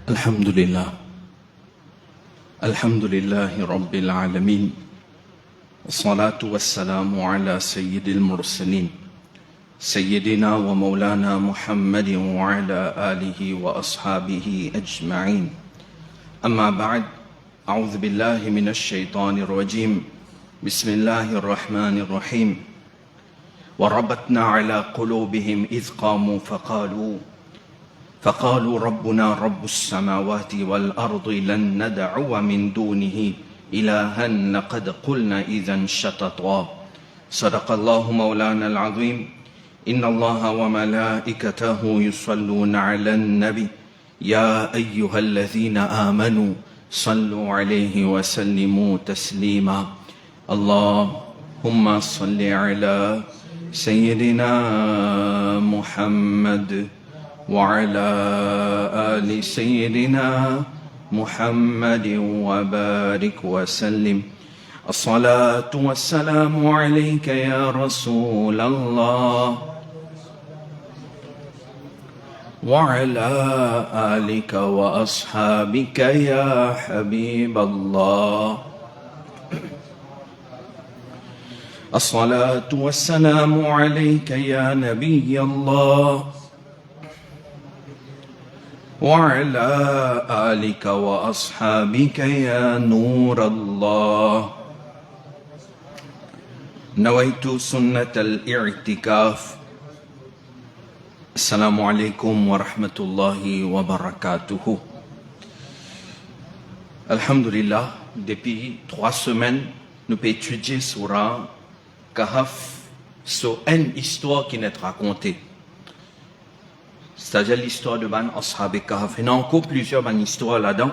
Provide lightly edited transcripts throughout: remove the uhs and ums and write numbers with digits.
الحمد لله الحمد لله رب العالمين والصلاة والسلام على سيد المرسلين سيدنا ومولانا محمد وعلى آله وأصحابه أجمعين أما بعد أعوذ بالله من الشيطان الرجيم بسم الله الرحمن الرحيم وربطنا على قلوبهم إذ قاموا فقالوا ربنا رب السماوات والأرض لن ندعو من دونه إلها لقد قلنا إذا شططا صدق الله مولانا العظيم إن الله وملائكته يصلون على النبي يا أيها الذين آمنوا صلوا عليه وسلموا تسليما اللهم صل على سيدنا محمد وعلى آل سيدنا محمد وبارك وسلم الصلاة والسلام عليك يا رسول الله وعلى آلك وأصحابك يا حبيب الله الصلاة والسلام عليك يا نبي الله وعلى آلك وأصحابك يا نور الله نويت سنة الاعتكاف السلام عليكم ورحمة الله وبركاته Alhamdulillah, depuis 3 semaines, nous pouvons étudier Surah Kahf sur une histoire qui nous est racontée. C'est-à-dire l'histoire de Ban Ashab et Kahf. Il y a encore plusieurs histoires là-dedans.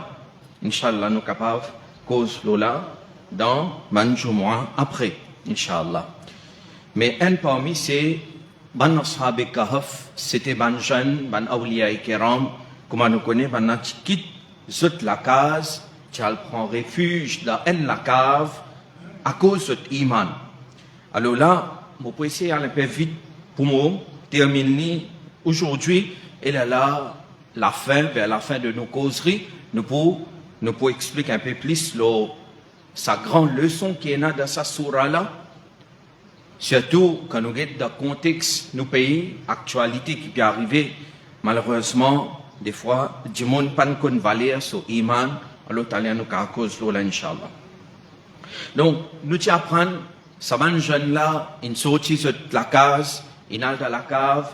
Inch'Allah, nous sommes capables de cause Lola dans Ban Jumu'ah après, Inch'Allah. Mais un parmi ces Ban Ashab et Kahf, c'était Ban Jeune, Ban Awliya et Kiram, comme nous connaissons, Ban qui quitte zut la case, qui prend refuge dans la cave à cause de l'iman. Alors là, je vais essayer d'aller un peu vite pour moi terminer aujourd'hui. Et là, vers la fin de nos causeries, nous pouvons expliquer un peu plus sa grande leçon qui est là dans sa surah-là. Surtout quand nous regardons dans le contexte de nos pays, actualité qui peut arriver, malheureusement, des fois, du monde n'a pas de valeur sur l'iman, alors nous avons cause de Inch'Allah. Donc, nous devons apprendre, ça va jeune-là, il sortit de la case, il est dans la cave.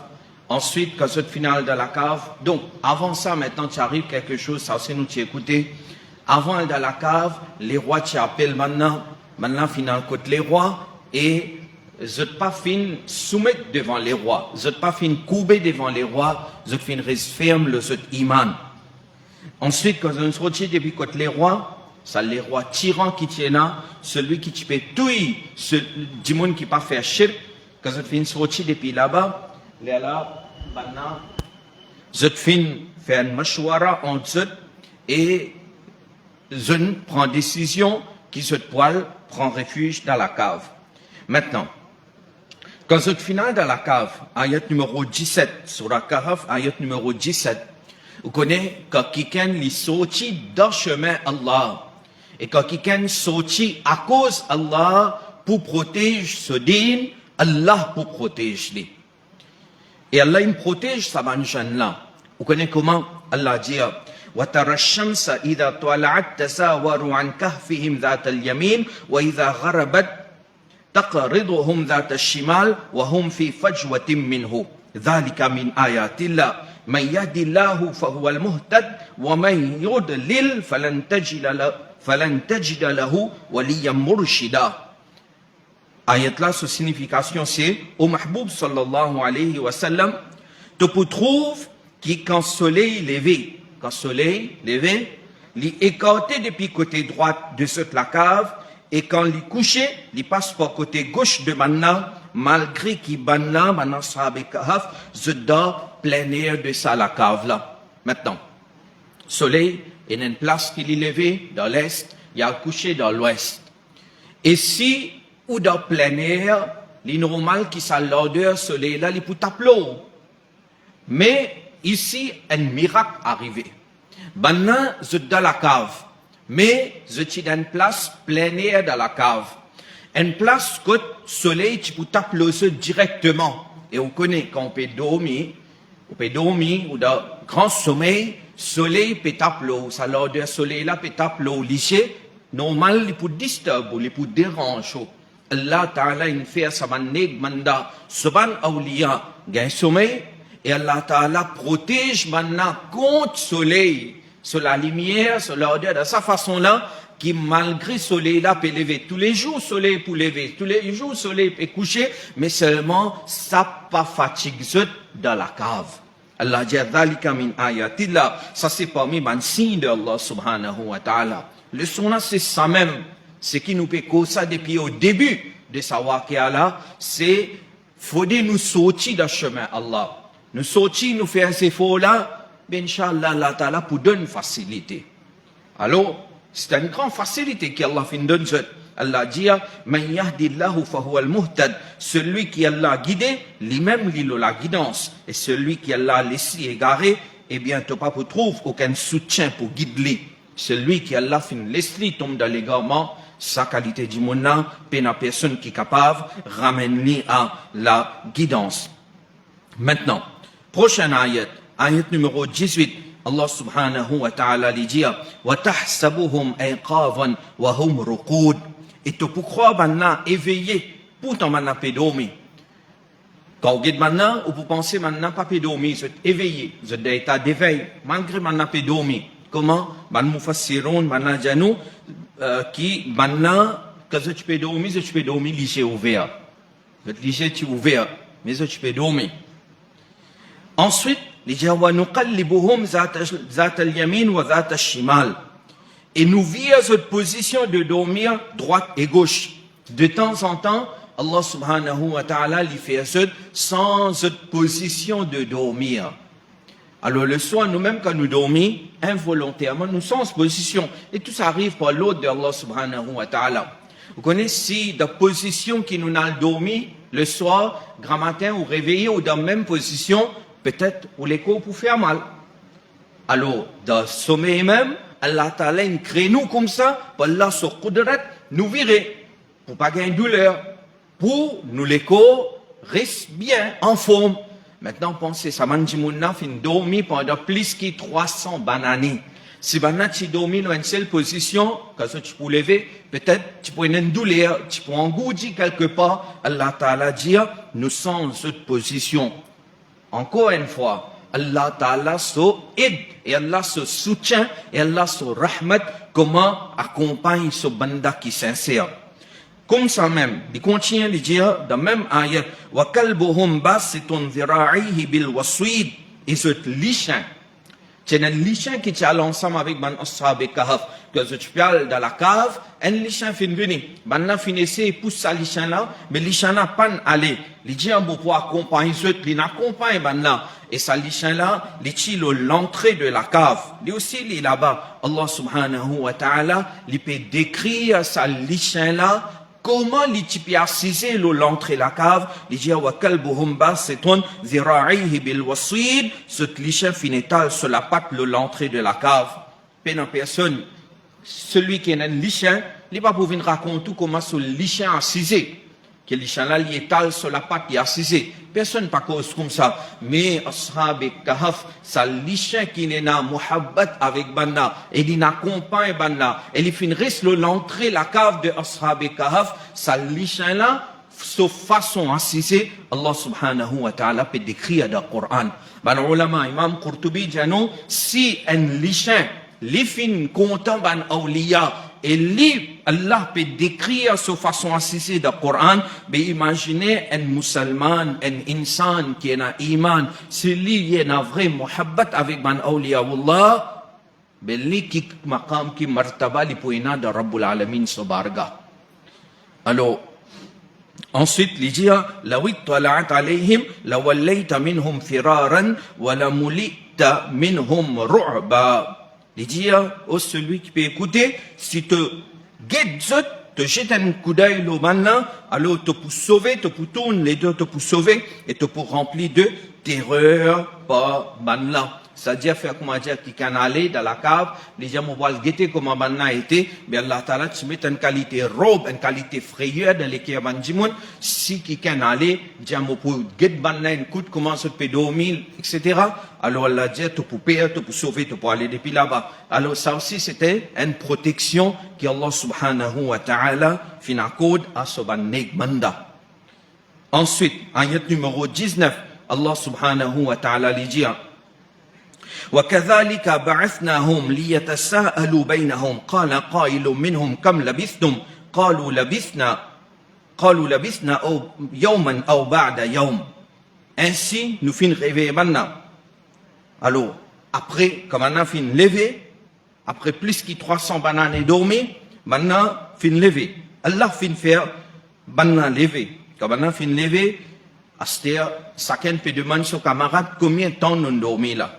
Ensuite, quand c'est final de la cave, donc avant ça, maintenant, tu arrives quelque chose, ça aussi nous t'y écouter. Avant dans la cave, les rois t'y appellent maintenant final côté les rois, et je pas fin soumettre devant les rois, je pas fin couper devant les rois, je fin reste ferme le iman. Ensuite, quand on se retire depuis côté les rois, ça les rois tyrans qui tiennent là, celui qui peut tout, du monde qui pas faire shirk, quand on fin se retire depuis là-bas, là, maintenant, je fin faire une mashwara entre eux et je prends décision qui se poil prend refuge dans la cave. Maintenant, quand je final dans la cave, ayat numéro 17, sur la Kahf, ayat numéro 17, vous connaissez quand quelqu'un est sorti dans chemin Allah et quand quelqu'un est sorti à cause Allah pour protéger ce din, Allah pour protéger lui. Et Allah il protège sa banjane là. Vous connaissez comment Allah dit وَتَرَى الشَّمْسَ إِذَا طَلَعَتْ تَزَاوَرُ عَنْ كَهْفِهِمْ ذَاتَ الْيَمِينِ وَإِذَا غَرَبَتْ تَقْرِضُهُمْ ذَاتَ الشِّمَالِ وَهُمْ فِي فَجْوَةٍ مِّنْهُ ذَلِكَ مِنْ آيَاتِ اللَّهِ مَنْ يَهْدِ اللَّهُ فَهُوَ الْمُهْتَدِ وَمَنْ يُضْلِلْ فَلَنْ تَجِدَ لَهُ وَلِيًّا مُرْشِدًا. Ayat là, sa signification c'est au Mahboub sallallahu alayhi wa sallam, tu peux trouver qui quand soleil levé, il est écarté depuis côté droit de cette la cave et quand il est couché, il passe par côté gauche de Manna, malgré qu'il banna Manna Sahab Kahf, je dors plein air de ça la cave là. Maintenant, soleil, il y a une place qui est levé dans l'est, il y a un couché dans l'ouest. Et si ou dans plein air, les normal qui sont l'odeur soleil là, les pour t'appeler. Mais ici, un miracle arrivé. Maintenant, je suis dans la cave. Mais je suis dans une place plein air dans la cave. Une place que le soleil, tu peux taper le sol directement. Et on connaît quand on peut dormir ou dans grand sommeil, soleil peut taper l'eau. Ça lors de soleil là peut taper l'eau. Liché, normal, il peut disturber, il peut déranger. Allah Ta'ala il fait ça manda suban awliya gain sommeil et Allah Ta'ala protège maintenant contre soleil, sur la lumière, sur l'odeur de sa façon là qui malgré soleil là peut lever tous les jours soleil pour lever, tous les jours soleil peut coucher mais seulement ça pas fatigue dans la cave. Allah dit dhalika min ayatillah, ça c'est parmi les signes de Allah subhanahu wa ta'ala. Le sunna c'est ça même. Ce qui nous fait cause ça depuis au début de savoir qu'il y a là, c'est faudrait nous sortir du chemin Allah. Nous sortir, nous faire ces efforts là, ben Inch'Allah, Allah Ta'ala pour donner une facilité. Alors, c'est une grande facilité qu'Allah fait donner. Allah dit, Man yahdillahu fahuwa al-muhtad. Celui qui Allah guidé, lui-même il a la guidance. Et celui qui Allah laissé égaré, eh bien, tu pas trouver aucun soutien pour guider. Celui qui Allah fait laisser tombe dans l'égarement, sa qualité du monde, la personne qui est capable, ramène-lui à la guidance. Maintenant, prochaine ayat, ayat numéro 18, Allah subhanahu wa ta'ala lui dit, وَتَحْسَبُهُمْ أَيْقَاظًا وَهُمْ رُقُودٌ. Et tu peux croire maintenant éveillé, pourtant maintenant pas dormir. Quand vous regardez maintenant, vous pensez maintenant pas dormir, vous êtes éveillé, vous êtes dans l'état d'éveil, malgré maintenant pas dormir. Comment? Man mufassirun, maintenant janou, qui maintenant, quand tu peux dormir, tu peux dormir lycée ouvert. Votre lycée est ouvert, mais tu peux dormir. Ensuite, les gens wa nuqallibuhum zat al-yamin wa zat al-shimal. Et nous vivons cette position de dormir droite et gauche. De temps en temps, Allah subhanahu wa ta'ala lui fait sans cette position de dormir. Alors le soir, nous-mêmes, quand nous dormons, involontairement, nous sommes en position. Et tout ça arrive par l'ordre d'Allah subhanahu wa ta'ala. Vous connaissez, si dans la position qui nous a dormi, le soir, grand matin, ou réveillé, ou dans la même position, peut-être, ou les corps pour faire mal. Alors, dans le sommeil même, Allah ta'ala crée nous comme ça, pour Allah sur Qudrat, nous virer, pour pas gagner de douleur, pour nous les corps restent bien, en forme. Maintenant, pensez, ça m'a dit, fin dormi pendant plus que 300 bananes. Si maintenant tu dormis dans une seule position, quand tu peux lever, peut-être tu peux une douleur, tu peux engourdir quelque part. Allah Ta'ala dit, nous sommes dans cette position. Encore une fois, Allah Ta'ala se aide, et Allah se soutient, et Allah se rahmat, comment accompagne ce banda qui est sincère. Comme ça même, il continue de dire dans la même ayat, wa kalbuhum basitun dhira'ihi bil waswid, et ce lichin. C'est un lichin qui est allé ensemble avec man ashab et kahf, que tu parles dans la cave, un lichin fin venir. Maintenant finissez et pousse ça lichin là, mais lichin là pas aller. Il dit on peut accompagner ceux qui n'accompagnent maintenant. Et ça lichin là, il dit l'entrée de la cave. Lui aussi il est là-bas. Allah subhanahu wa ta'ala, il peut décrire ça lichin là. Comment les types assisés l'entrée la cave, les gens wa kalbuhum basitun dhira'ihi bil wasid, ce cliché finital sur la patte l'entrée de la cave. Peine personne, celui qui est un lichin, il n'est pas pour venir raconter comment ce lichin assisé, que le lichin là, il étale sur la patte, il est assisé. Personne pas cause comme ça. Mais ashab et kahf, ça lichin qui n'est pas muhabbat avec banna, et il n'accompagne banna, et il finit l'entrée la cave de ashab et kahf, ça lichin là, sauf façon assisée, Allah subhanahu wa ta'ala peut décrire dans le Coran. Ben, ulama, imam Qurtubi, Jano, si un lichin, les fins content ban awliya, et lui, Allah peut décrire de façon assisée dans le Coran, mais imaginez un musulman, un insan qui a un iman, si lui il a un vrai muhabbat avec ban awliya Allah, mais lui qui maqam, qui martaba, li poina de Rabbul Alamin Sobarga. Alors, ensuite, il dit, لو اطلعت عليهم لوليت منهم فرارا ولملئت منهم رعبا. Il dit, oh celui qui peut écouter, si te guettes, te jettes un coup d'œil au maintenant, alors te pour sauver, te pour tourner les deux, te pour sauver, et te pour remplir de terreur par maintenant. c'est-à-dire faire comment dire qui can aller dans la cave, les gens vont voir le guetter comment banna été, mais Allah Ta'ala tu mets une qualité robe, une qualité frayeur dans les kiaban dimon, si qui can aller, diamo pour get banna une coûte comment se peut dormir, etc. Alors Allah dit tu peux payer, tu peux sauver, tu peux aller depuis là-bas. Alors ça aussi c'était une protection que Allah Subhanahu wa Ta'ala fin accorde à ce bannig manda. Ensuite, ayat numéro 19, Allah subhanahu wa ta'ala lui dit وَكَذَلِكَ بَعَثْنَاهُمْ لِيَتَسَاءَلُوا بَيْنَهُمْ قَالَ قَائِلٌ مِّنْهُمْ كَمْ لَبِثْتُمْ قَالُوا لَبِثْنَا يَوْمًا أَوْ بَعْدَ يَوْمٍ. Ainsi, nous fin réveiller maintenant. Alors, après, comme on a fin lever, après plus que 300 bananes et dormir, maintenant, fin lever. Allah fin faire bananes lever. Quand on a fin lever, chacun peut demander à son camarade combien de temps nous dormons là.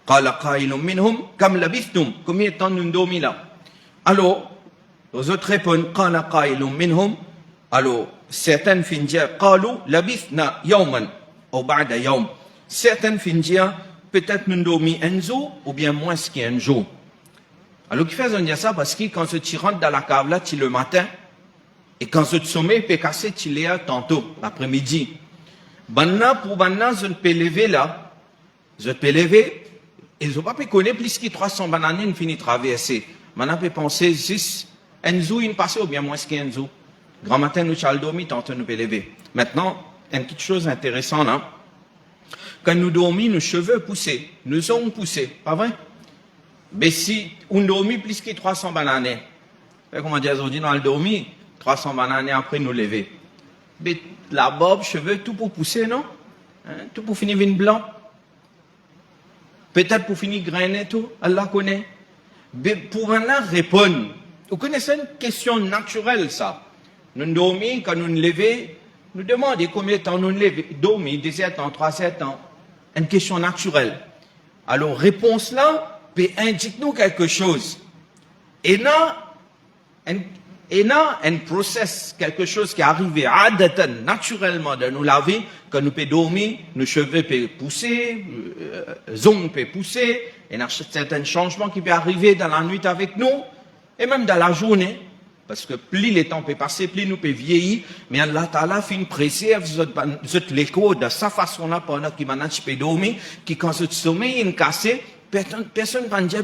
قال قائل منهم كم لبثتم, combien de temps nous dormons là. Alors, les autres répondent قال قائل منهم, alors certains finissent dire قالوا لبثنا يوما أو بعد يوم, certains finissent dire peut-être nous dormons un jour ou bien moins qu'un jour. Alors qui fait dire ça parce que quand tu rentres dans la cave là, tu le matin. Et quand ce sommeil peut casser, tu l'es tantôt, l'après-midi. Maintenant, pour maintenant, je ne peux lever là. Je peux lever. Et je ne peux pas connaître plus que 300 bananes, une finie traverser. Maintenant, je peux penser juste un jour, une passée, ou bien moins qu'un jour. Grand matin, nous allons dormir, tantôt nous peut lever. Maintenant, une petite chose intéressante, hein. Quand nous dormons, nos cheveux poussent. Nous ont poussé, pas vrai? Mais si on dormit plus que 300 bananes, comment dire, aujourd'hui, nous allons dormir, 300 bananes après nous lever. Mais la barbe, cheveux, tout pour pousser, non? Hein? Tout pour finir vin blanc. Peut-être pour finir grainer tout, Allah connaît. Mais pour maintenant répondre, vous connaissez une question naturelle, ça. Nous dormons, quand nous nous levons, nous demandons combien de temps nous nous levons. Dormir, 17 ans, 3-7 ans. Une question naturelle. Alors, réponse là, peut indique-nous quelque chose. Et là, un process, quelque chose qui est arrivé naturellement dans nous la vie, quand nous pouvons dormir, nos cheveux peuvent pousser, les ongles peuvent pousser, et il y a certains changements qui peuvent arriver dans la nuit avec nous, et même dans la journée, parce que plus le temps peut passer, plus nous pouvons vieillir, mais Allah Ta'ala fait une préserve l'écho de sa façon-là pendant qu'il maintenant tu peux dormir, qui quand ce sommeil est cassé, personne ne va dire,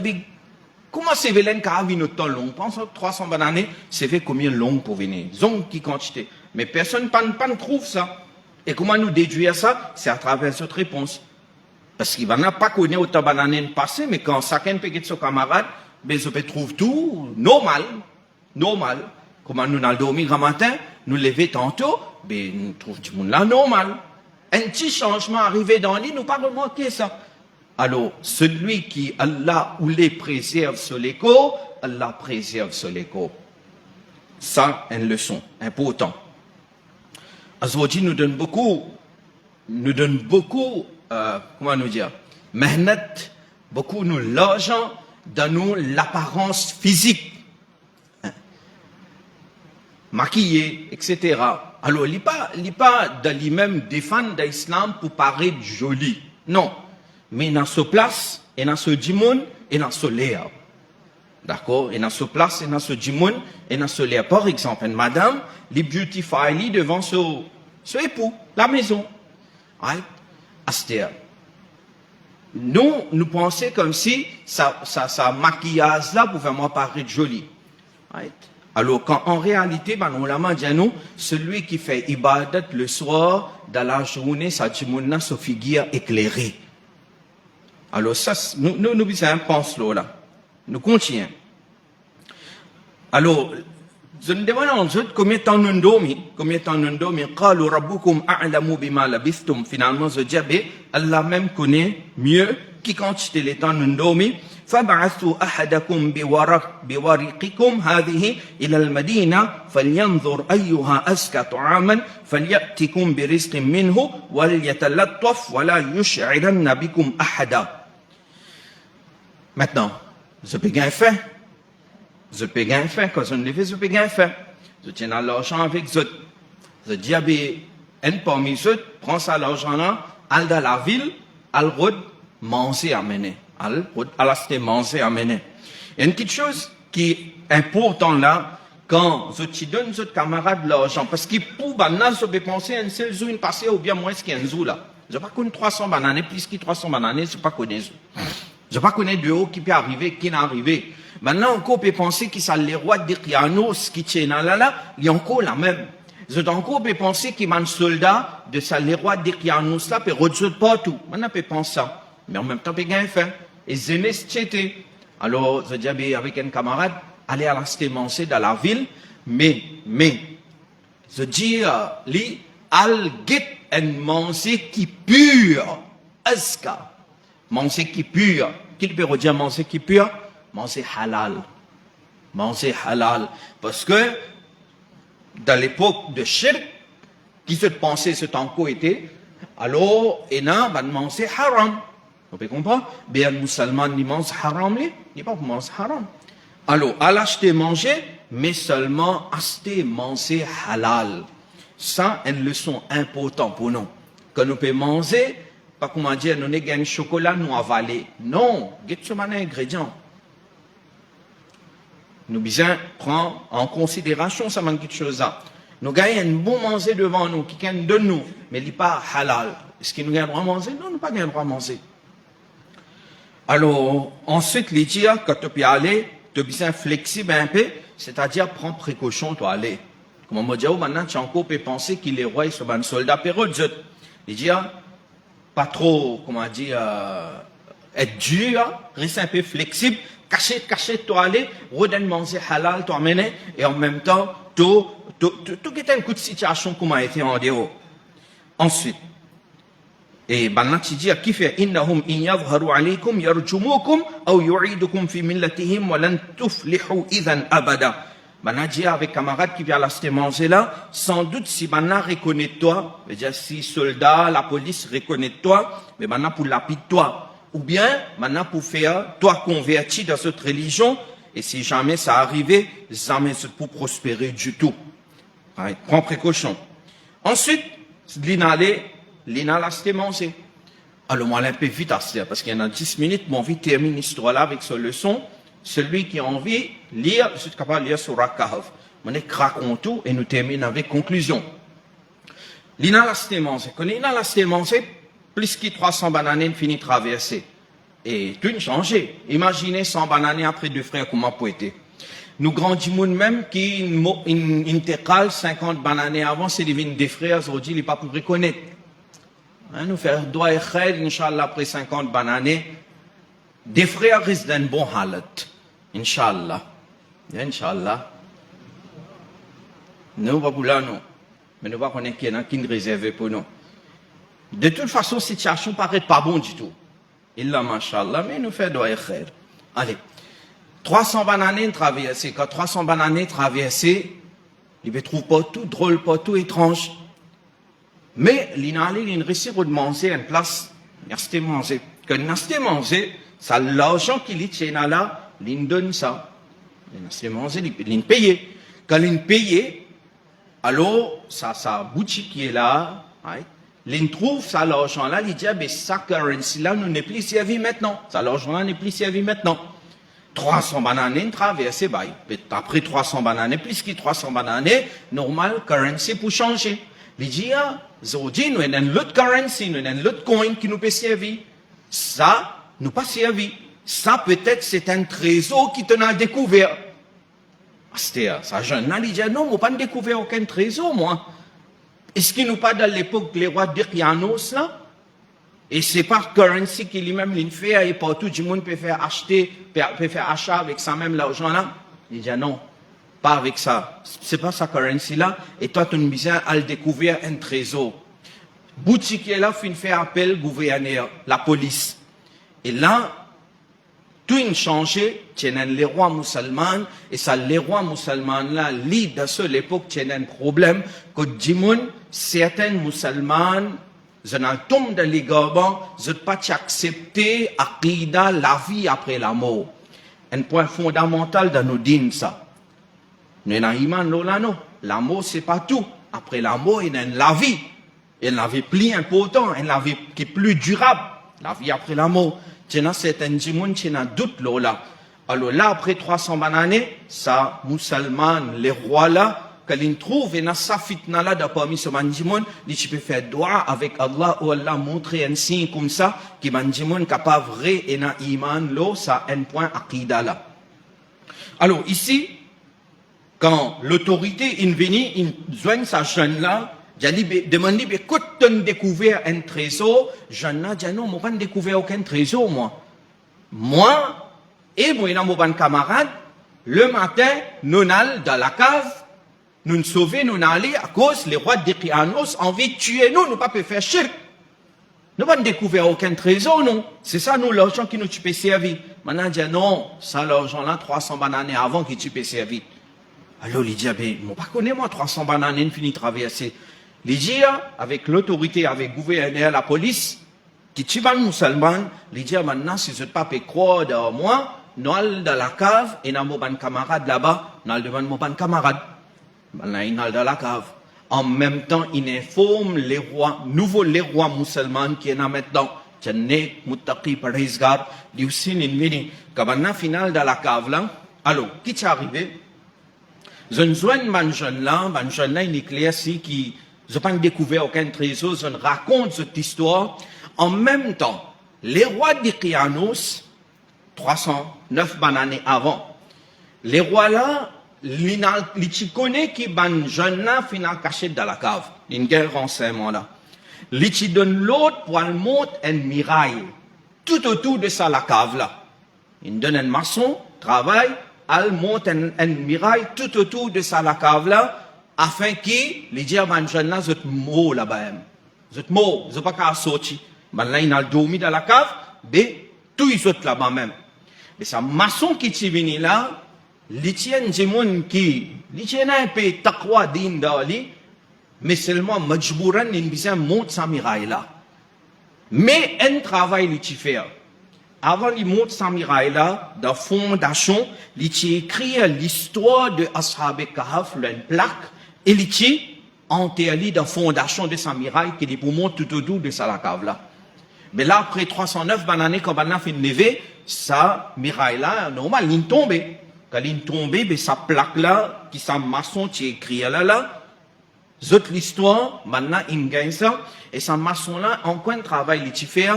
comment c'est Vélène qui a vu notre temps long? Pense 300 bananes, c'est fait combien long pour venir? Zong qui quantité. Mais personne ne trouve ça. Et comment nous déduire ça? C'est à travers cette réponse. Parce qu'il va pas connaître autant de bananes passé, mais quand chacun peut être son camarade, ben, je peux trouver tout normal. Normal. Comment nous allons dormir grand matin, nous lever tantôt, ben, nous trouvons tout le monde là normal. Un petit changement arrivé dans l'île, nous pas remarqué ça. Alors, celui qui, Allah ou les préserve sur l'écho, Allah préserve sur l'écho. Ça, une leçon importante. Azwaji nous donne beaucoup, comment nous dire, mehnat, beaucoup nous l'argent dans nous l'apparence physique. Maquillé, etc. Alors, il n'est pas dans lui-même défendre l'islam pour paraître joli. Non. Mais dans ce place, et dans ce dimon, et dans ce l'air. D'accord? Et dans ce place, et dans ce dimon, et dans ce l'air. Par exemple, une madame, les beautify devant ce époux, la maison. Right? Astéa. Nous pensons comme si ça maquillage-là pouvait vraiment paraître joli. Right? Alors, quand en réalité, nous l'avons dit à nous, celui qui fait ibadat le soir, dans la journée, sa dimon, sa figure éclairée. Alors ça, nous pensons là. Nous continuons. Alors, je me demande en fait combien de temps nous dormons. قالوا ربكم أعلم بما لبثتم. Finalement, je dis, Allah même connaît mieux qui quantité les temps nous dormons. فابعثوا أحدكم بورقكم هذه إلى المدينة فلينظر أيها أزكى طعاما فليأتكم برزق منه وليتلطف ولا يشعرن بكم أحدا. Maintenant, je peux gagner faim. Quand je me lève, je peux gagner faim. Je tiens à l'argent avec eux. Je dis un parmi eux, prends ça l'argent là, al dans la ville, al road, manger amener. Allah c'était manger amener. Il y a une petite chose qui est importante là, quand tu donnes aux camarades l'argent, parce qu'ils pour banane, je peux penser à une seule zou, une passée ou bien moins qu'un zou là. Je ne sais pas connaître 300 bananes, plus que 300 bananes, je ne sais pas connaître. Je ne sais pas connaître de haut qui peut arriver, qui n'est arrivé. Maintenant, encore, on peut penser que c'est les rois de Krianos qui tiennent là, il y a encore la même. Je encore peut penser qu'il y a un soldat de ça, les rois de Krianos là, peut rejeter partout. Maintenant, on peut penser ça. Mais en même temps, on peut gagner faim. Et Zéné, c'était. Alors, je dis avec un camarade, aller à la cité manger dans la ville, mais, je dis, li, al get un manger qui pur, aska, manger qui pur, qui peut dire manger qui pur, manger halal, parce que, dans l'époque de Shirk, qui se pensait ce temps était, alors, il y a manger haram, vous pouvez comprendre, bien, le musulman, il mange haram, il n'est pas pour manger haram. Alors, à l'acheter manger, mais seulement acheter manger halal. Ça, une leçon importante pour nous. Quand nous pouvons manger, pas comment dire, nous n'avons un chocolat, nous avaler. Non, c'est un ingrédient. Nous devons prendre en considération ça, quelque chose là. Nous gagnons un bon manger devant nous, qui vient de nous, mais il n'est pas halal. Est-ce qu'il nous gagne le droit à manger? Non, nous pas le droit à manger. Alors, ensuite, les dire, quand tu peux aller, tu es bien flexible un peu, c'est-à-dire prends précaution, tu aller. Comme on m'a dit, maintenant, tu as encore pu penser qu'il est roi sur un soldat période. Il dit, pas trop, comment dire, être dur, reste un peu flexible, cacher, tu aller, redonne manger halal, tu amener, et en même temps, tu as un coup de situation comme a été en dehors. Ensuite, et maintenant tu dis qui fait innahum in yadhharu alaykum yarjumukum aw yu'idukum fi millatihim wa lan tuflihu idhan abada. Maintenant dit avec camarade qui vient à la cité manger là, sans doute si maintenant reconnaît toi, c'est-à-dire si soldat, la police reconnaît toi, mais maintenant pour lapide toi, ou bien maintenant pour faire toi converti dans cette religion, et si jamais ça arrivait, jamais c'est pour prospérer du tout. Right. Prends précaution. Ensuite, Lina l'a cité manger. Alors moi, un peu vite à cela, parce qu'il y en a 10 minutes, mon envie de terminer l'histoire là avec cette leçon. Celui qui a envie de lire, je suis capable de lire sur Rakav. On est craquons tout et nous terminons avec conclusion. Lina l'a cité manger. Quand Lina l'a cité manger, plus que 300 bananes finit traverser. Et tout changé. Imaginez 100 bananes après deux frères, comment pour être. Nous grandissons même qui intégral 50 bananes avant, c'est devenu des frères, aujourd'hui, il n'est pas pour reconnaître. Nous faire doigt et khayr, Inch'Allah, après 50 bananes, des frères restent d'un bon halat. Inch'Allah. Inch'Allah. Nous, pas pour là, non. Mais nous, pas qu'on est qui réservé pour nous. De toute façon, cette situation paraît pas bon du tout. Illa, Masha'Allah, mais nous fait doigt et khayr. Allez. 300 bananes traversées. Quand 300 bananes traversées, il ne trouve pas tout drôle, pas tout étrange. Mais l'inalé, il réussit à manger une place, il a mangé. Quand il a mangé, ça l'argent qu'il tient là, il donne ça. Il a mangé, il paye. Quand il paye, alors, sa boutique qui est là, il trouve ça l'argent là, il dit, ah, ben, ça currency là, nous n'est plus servi maintenant. Ça l'argent là n'est plus servi maintenant. 300 bananes traversées, bah, après 300 bananes, plus que 300 bananes, normal, currency pour changer. Il dit, ah, aujourd'hui, nous avons l'autre currency, nous avons l'autre coin qui nous peut servir. Ça, nous pas servi. Ça, peut-être, c'est un trésor qui te n'a découvert. C'était ça, jeune, il dit, non, moi, pas découvert aucun trésor, moi. Est-ce qu'il nous pas dans l'époque, les rois d'Irianos, là? Et c'est pas currency qui lui-même l'a fait, et partout, tout le monde peut faire achat avec ça même l'argent là. Il dit, non. Pas avec ça. C'est pas sa currency là. Et toi, tu as besoin à découvrir un trésor. Boutique là, fait appel gouverneur, la police. Et là, tout a changé. Tu as les rois musulmans. Et ça, les rois musulmans là, dans cette époque, tu as un problème. Que certains musulmans, je n'en tombe dans les gabans, je ne pas accepter aqida, la vie après la mort. Un point fondamental dans nos dînes, ça. Nous avons iman là, non. La mort, c'est pas tout. Après la mort, il y a la vie. Et la vie plus importante, une vie qui est plus durable. la vie après la mort. Tena certains gens qui n'ont doute là. Alors là, après 300 années, ça, musulman, les rois là, quand ils trouvent, et sa fitna là, parmi ce mandimon, ils peuvent faire doigt avec Allah, ou Allah montrer un signe comme ça, qui mandimon capable vrai et na iman là, ça un point aqida là. Alors ici, quand l'autorité est venue, il joigne sa jeune là, j'ai demandé, mais quand tu as découvert un trésor, jeune là, j'ai non, moi pas découvert aucun trésor, moi. Moi, et moi, et mon camarade, le matin, nous allons dans la cave, nous nous sauver, nous allons à cause les rois de Kianos envie de tuer nous, nous pas peut faire shirk. Nous n'avons pas découvert aucun trésor, non. C'est ça, nous, l'argent qui nous peut servir. Maintenant, dit non, ça, l'argent-là, 300 années avant qui tu peux servir. Alors, il dit, ben, moi, pas connais, moi, 300 années, fini de traverser. Il dit, avec l'autorité, avec le gouverneur, la police, qui tue les musulmans, il dit, maintenant, si je ne peux pas croire dans moi, nous allons dans la cave, et nous avons mon camarade là-bas, nous allons devant mon camarade. Maintenant, il est dans la cave. En même temps, il informe les rois, les rois musulmans qui sont maintenant. Tchane, Muttaqi, Parizgar, dit aussi, il vient, quand maintenant, final dans la cave là, alors, qui est arrivé? Je ne vois pas jeune là, il est clair si qui, je n'ai pas découvert aucun trésor, je raconte cette histoire. En même temps, les rois d'Iqianos, 309 années avant, les rois là, ils connaissent qui ban jeune là, final caché dans la cave. Une guerre renseignement là. Ils donnent l'autre pour le monter une muraille. Tout autour de ça, la cave là. Ils donnent un maçon, travaille, elle monte une muraille tout autour de ça, la cave là, afin qu'ils, les dire, ban jeune là, zot mot là-bas. Zot mot, zot pas qu'à sortir. Ben là, il a dormi dans la cave, mais tout ils sont là-bas même. Mais ça, maçon qui est venu là, il tient des gens qui, il tient un peu taqwa din d'ali, mais seulement majbouran, il besoin monte sa muraille là. Mais un travail il fait. Avant il monte sa muraille là, dans fondation, il écrit l'histoire de Ashab Kahf, une plaque, et il enterré dans fondation de sa muraille qui est pour monter tout autour de sa cave là. Mais là, après 309 années, quand on a fait lever, sa muraille là, normal, il tombe. Quand il tombe, sa plaque là, qui sa maçon, qui écrit là, zot l'histoire, maintenant, il gagne ça, et sa maçon là, en coin de travail, il fait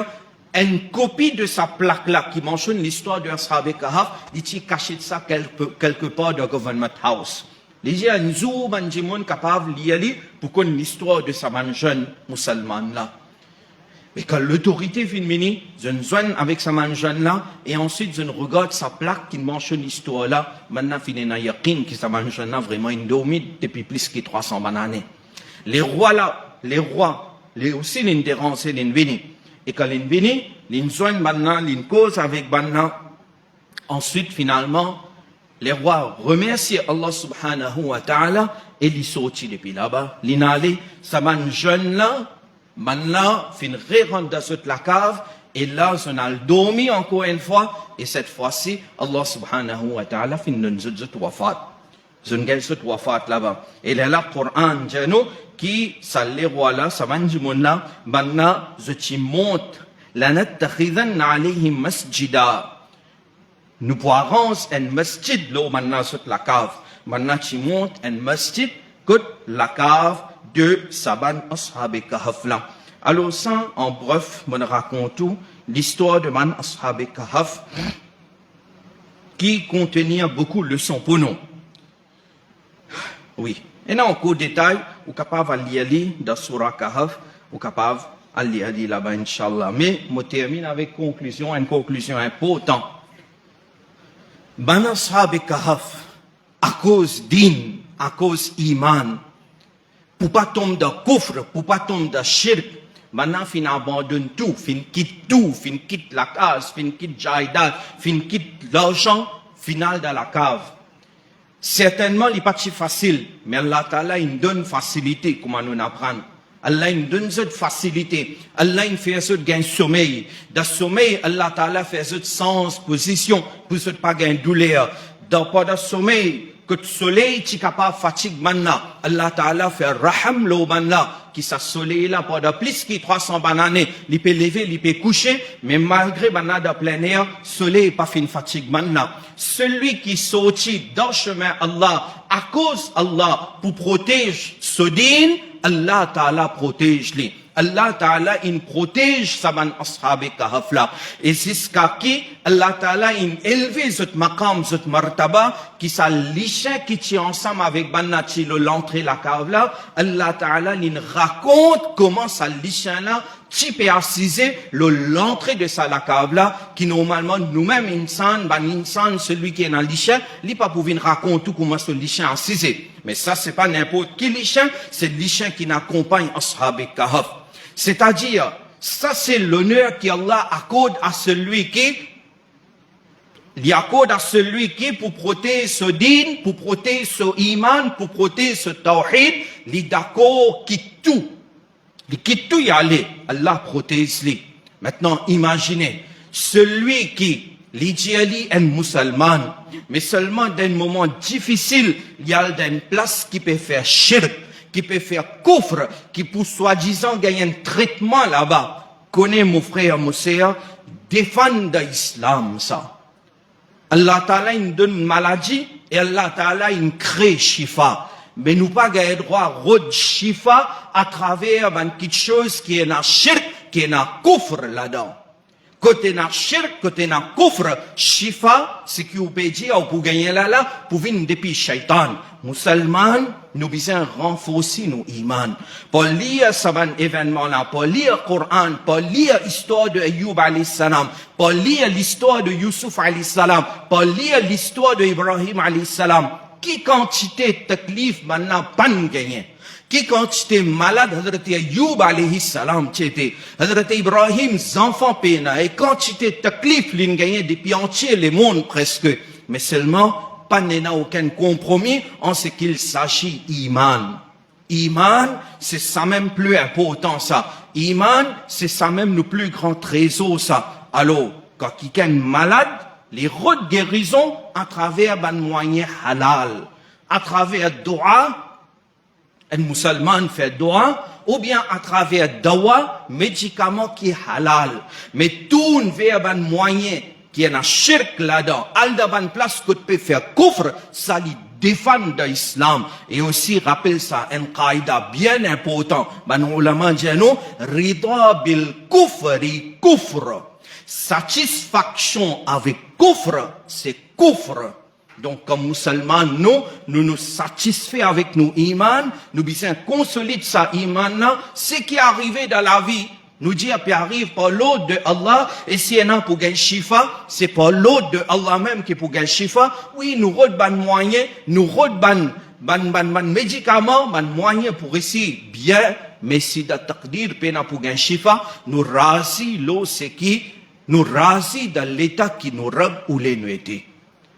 une copie de sa plaque là, qui mentionne l'histoire de Ashab Kahf, il caché ça quelque part dans le government house. Il y a un zoom, un jimon capable de lire pour connaître l'histoire de sa jeune musulmane là. Et quand l'autorité féminine, je ne joigne avec sa jeune là, et ensuite je ne regarde sa plaque qui mentionne l'histoire là, maintenant il y a yakin que sa jeune là vraiment une dormi depuis plus que 300 années. Les rois là, les aussi les dérancés, les venus. Et quand les venus, les joignent maintenant, les cause avec maintenant. Ensuite, finalement, les rois remercient Allah subhanahu wa ta'ala, et ils sortent depuis là-bas. Ils n'allaient, sa jeune là, maintenant, fin re-rentre dans la cave, et là, on a dormi encore une fois, et cette fois-ci, Allah subhanahu wa ta'ala fin nous wafat. Je ne gagne ce wafat là-bas. Et là, le Coran, qui, ça les rois là, ça va dire là, maintenant, je t'y montre, la nattakhidhan alayhim masjida. Nous pourrons un masjid là, maintenant, sur la cave. Maintenant, tu montes un masjid, que la cave, de Saban Ashab Kahf là. Alors ça, en bref, je raconte tout l'histoire de Man Ashab Kahf qui contenait beaucoup de leçons pour nous. Oui. Et là, en cours détail, vous êtes capable de lire dans Surah Kahf, vous êtes capable de lire là-bas, Inch'Allah. Mais je termine avec une conclusion importante. Man Ashab Kahf, à cause din, à cause iman, pour pas tomber dans le coffre, pour pas tomber dans le shirk, maintenant, fin abandonne tout, fin quitte la case, fin quitte jaïdat, fin quitte l'argent, final dans la cave. Certainement, il n'est pas si facile, mais Allah Ta'ala, il donne facilité, comme nous apprendre. Allah, il donne cette facilité. Allah, il fait ce gain sommeil. Dans le sommeil, Allah Ta'ala fait ce sens, position, pour ce pas gain douleur. Dans le sommeil, que le soleil, tu es capable de fatiguer maintenant. Allah Ta'ala fait raham l'eau maintenant. qui sa soleil là pendant plus que 300 bananes, il peut lever, il peut coucher, mais malgré banane de plein air, soleil pas fin fatigue maintenant. Celui qui sortit dans le chemin Allah, à cause Allah, pour protéger ce din, Allah Ta'ala protège lui. Allah Ta'ala il protège saban ashab kahf là. Et c'est ce qui Allah Ta'ala il élevé ce maqam, ce martaba qui sa lichin qui tient ensemble avec banati l'entrée la cave là. Allah Ta'ala il raconte comment ça lichin là qui peut assiser l'entrée de sa la cave là qui normalement nous-mêmes insan celui qui est dans lichin, il pas pouvoir raconter comment ce lichin assisé. Mais ça c'est pas n'importe qui lichin, c'est le lichin qui n'accompagne ashab kahf. C'est-à-dire, ça c'est l'honneur qu'Allah accorde à celui qui, pour protéger ce din, pour protéger ce iman, pour protéger ce tawhid, il est d'accord qui tout y aller, Allah protège lui. Maintenant, imaginez, celui qui, l'idéali est musulman, mais seulement dans un moment difficile, il y a une place qui peut faire shirk, qui peut faire coffre, qui pour soi-disant gagner un traitement là-bas. Connais mon frère, mon sœur, défendre l'islam, ça. Allah Ta'ala, il donne une maladie, et Allah Ta'ala, il crée shifa. Mais nous pas gagner droit de shifa à travers quelque chose qui est dans shirk, qui est dans coffre là-dedans. Côté na shirk, côté na kufr, shifa, c'est qui vous peut dire, ou pour gagner là, pour venir depuis shaitan. Musulman, nous besoin renforcer nos iman. Pour lire ce événement là, pour lire le Coran, pour lire l'histoire de Ayyub alayhi salam, pour lire l'histoire de Yusuf alayhi salam, pour lire l'histoire de Ibrahim alayhi salam, qui quantité de taklif maintenant pas gagner. Qui quantité malade, Hazrat Ayyub alayhi salam, Hazrat Ibrahim, enfants pena, et quantité de taklif, l'in gagné depuis entier le monde presque. Mais seulement, pas n'a aucun compromis en ce qu'il s'agit iman. Iman, c'est ça même plus important, ça. Iman, c'est ça même le plus grand trésor, ça. Alors, quand quelqu'un est malade, les routes de guérison à travers un moyen halal, à travers dua, un musulman fait dua, ou bien à travers dawa, médicament qui est halal. Mais tout vers un moyen qui est un shirk là-dedans, al-daban place que tu peux faire kufr, ça lui défend de l'islam. Et aussi, rappelle ça, un qaïda bien important. Ben, ulama dit nous, rida bil kufri kufr. Satisfaction avec kufr, c'est kufr. Donc, comme musulmans, nous satisfaisons avec nos iman, nous besoin consolider ça iman-là, ce qui est arrivé dans la vie, nous dit, puis arrive par l'autre de Allah, et si il y en a pour gagner shifa, c'est par l'autre de Allah même qui pour gagner shifa. Oui, nous rodons ban moyen, nous rodons ban médicaments, ban moyen pour essayer bien, mais si da taqdir pena pour gagner shifa, nous rasi l'eau, c'est qui, nous rasi dans l'état qui nous rab ou les nuités.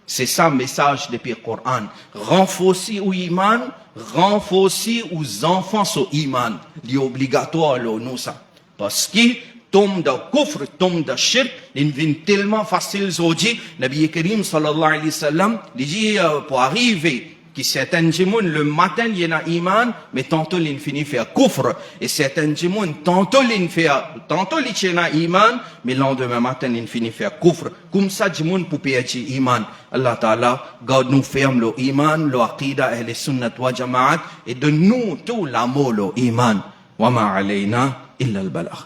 C'est ça le message depuis le Coran. Renforcer au iman, renforcer aux enfants au iman. C'est obligatoire, nous, ça. Parce que, tombe de kufr, tombe de shirk, il vient tellement facile aujourd'hui. Nabi Karim, sallallahu alayhi wa sallam, il dit, pour arriver, que certains gens, le matin, il y a iman, mais tantôt, il finit faire kufr. Et certains gens, tantôt, il y a iman, mais le lendemain matin, il finit faire kufr. Comme ça, les gens pour perdre iman. Allah Ta'ala, garde nous ferme le iman, le aqida, et les sunnat wa jama'at, et de nous tout l'amour, le iman. Wa ma alayna illa al-balagh.